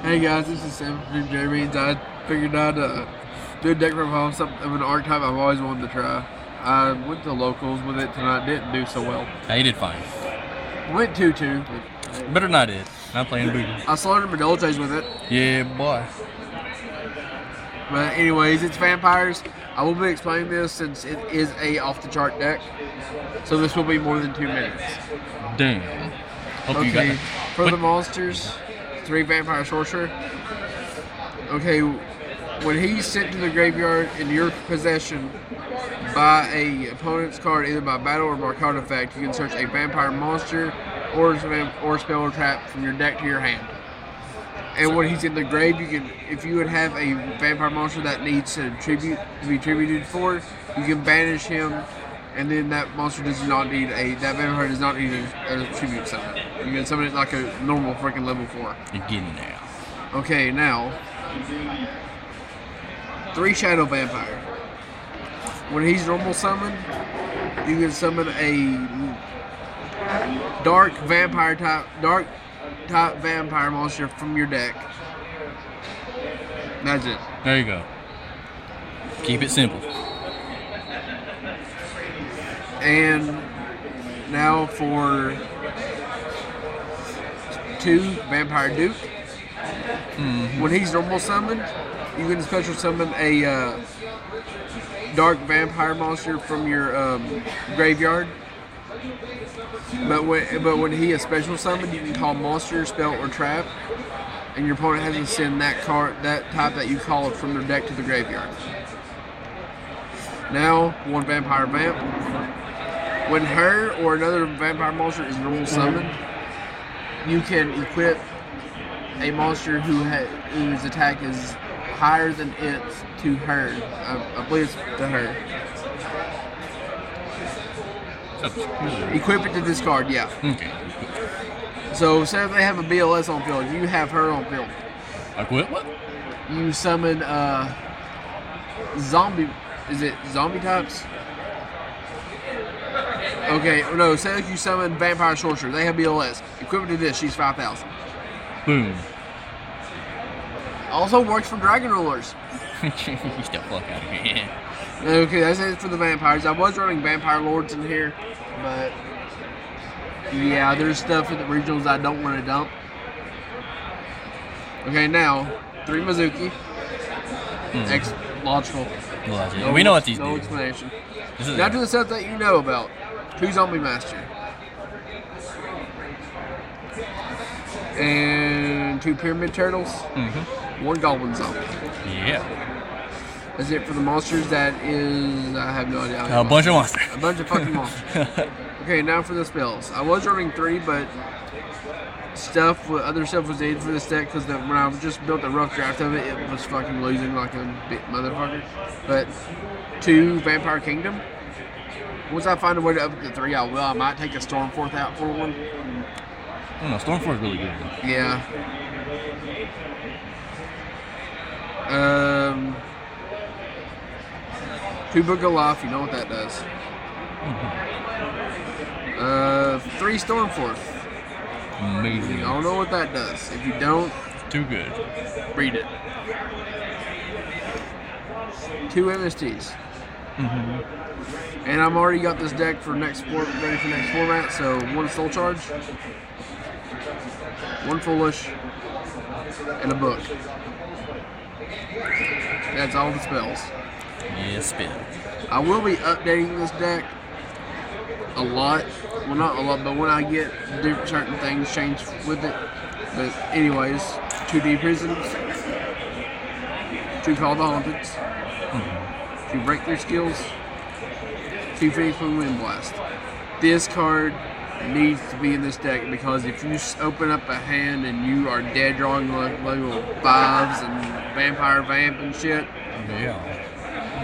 Hey guys, this is Sam from Jeremy. I figured I'd do a deck from home, something of an archetype I've always wanted to try. I went to locals with it tonight, didn't do so well. He did fine. Went 2-2. Better than I did. Not playing booty. I slaughtered Medolces with it. Yeah, boy. But anyways, it's vampires. I will be explaining this since it is a off-the-chart deck. So this will be more than 2 minutes. Damn. Hope you got Okay, it. for the monsters, 3 Vampire Sorcerer. Okay, when he's sent to the graveyard in your possession by a opponent's card, either by battle or by card effect, you can search a vampire monster or spell or trap from your deck to your hand. And when he's in the grave, you can, if you would have a vampire monster that needs a tribute to be tributed for, you can banish him, and then that monster does not need that vampire does not need a tribute summon. You can summon it like a normal freaking level 4. You're getting there. Okay, now 3 Shadow Vampire. When he's normal summoned, you can summon a dark type vampire monster from your deck. That's it. There you go. Keep it simple. And now for 2 Vampire Duke. When he's normal summoned, you can special summon a dark vampire monster from your graveyard. But when he is special summoned, you can call monster, spell, or trap, and your opponent has to send that type that you called from their deck to the graveyard. Now, 1 Vampire Vamp. When her or another vampire monster is normal summoned, you can equip a monster whose attack is higher than it to her. I believe it's to her. Equip it to discard, yeah. Okay. So say if they have a BLS on field, you have her on field. Like what? You summon zombie. Is it zombie types? Okay, no. Say if you summon Vampire Sorcerer, they have BLS. Equip it to this. She's 5,000. Boom. Also works for Dragon Rulers. Get the fuck out of here. Okay, that's it for the vampires. I was running Vampire Lords in here, but yeah, there's stuff in the regionals I don't want to dump. Okay, now 3 Mizuki. Logical. Logic. We know what these no do. explanation. This is Now to the stuff that you know about. 2 Zombie Master. And 2 Pyramid Turtles. 1 Goblin Zombie. Yeah. That's it for the monsters. That is, I have no idea. A bunch of monsters. A bunch of fucking monsters. Okay, now for the spells. I was running 3, but other stuff was needed for this deck because when I just built a rough draft of it, it was fucking losing like a big motherfucker. But 2 Vampire Kingdom. Once I find a way to up it to 3, I will. I might take a Stormforth out for 1. I don't know, Stormforce is really good. Yeah. 2 Book of Life, you know what that does. 3 Stormforth. Amazing. I don't know what that does. If you don't, Too good. read it. 2 MSTs. And I've already got this deck for ready for next format. So 1 Soul Charge, 1 Foolish, and a book. That's all the spells. Yeah, spell. I will be updating this deck a lot. Well, not a lot, but when I get certain things changed with it. But anyways, 2 Deep Prisons, 2 Call the Haunteds, 2 Breakthrough Skills, 2 Phoenix Moon Wind Blast. This card needs to be in this deck because if you open up a hand and you are dead drawing like little 5s and Vampire Vamp and shit, Yeah.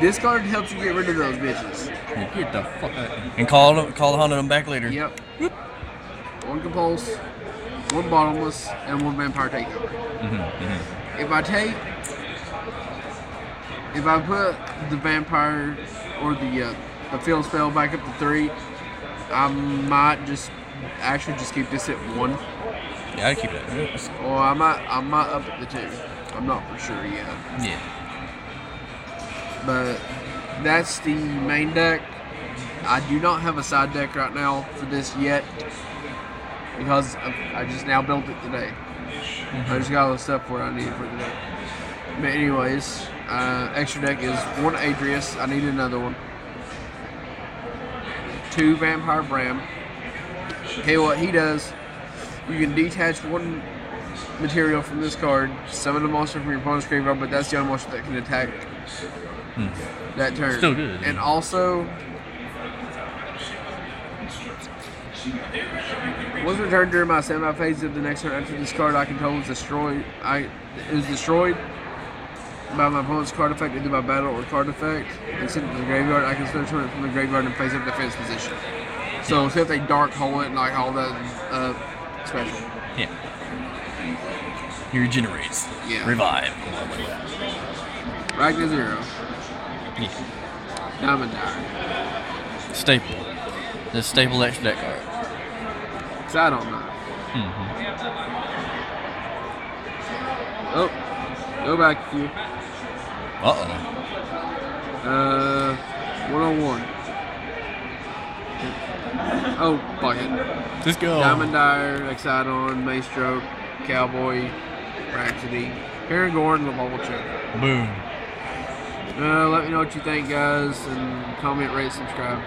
this card helps you get rid of those bitches. Get the fuck out. And call the Honda them back later. Yep. 1 Compulse, 1 Bottomless, and 1 Vampire Takeover. If I put the Vampire or the field spell back up to 3, I might just keep this at 1. Yeah, I'd keep that. That's- Or I might up it to 2. I'm not for sure yet. Yeah. But that's the main deck. I do not have a side deck right now for this yet because I just now built it today. I just got all the stuff where I needed for today. But anyways, extra deck is 1 Adrius. I need another one. 2 Vampire Bram. Okay, what he does, you can detach 1 material from this card, summon a monster from your opponent's graveyard, but that's the only monster that can attack that turn. Still good. And also, once returned during my standby phase of the next turn after this card I control is destroyed, it was destroyed by my opponent's card effect, either by battle or card effect, and sent it to the graveyard. I can still return it from the graveyard and face up defense position. So, if they dark hole it and like all that special. Yeah. He regenerates. Yeah. Revive. Ragnar 0. Yeah. Diamond Dire. Staple. The staple extra deck card. Cause I don't know. Oh, go back a few. Uh-oh. 101. Oh, fuck it. Let's go. Diamond Dire, Exidon, Maestro, Cowboy, Rhapsody, Paragorn, Lavolcha. Boom. Let me know what you think, guys, and comment, rate, subscribe.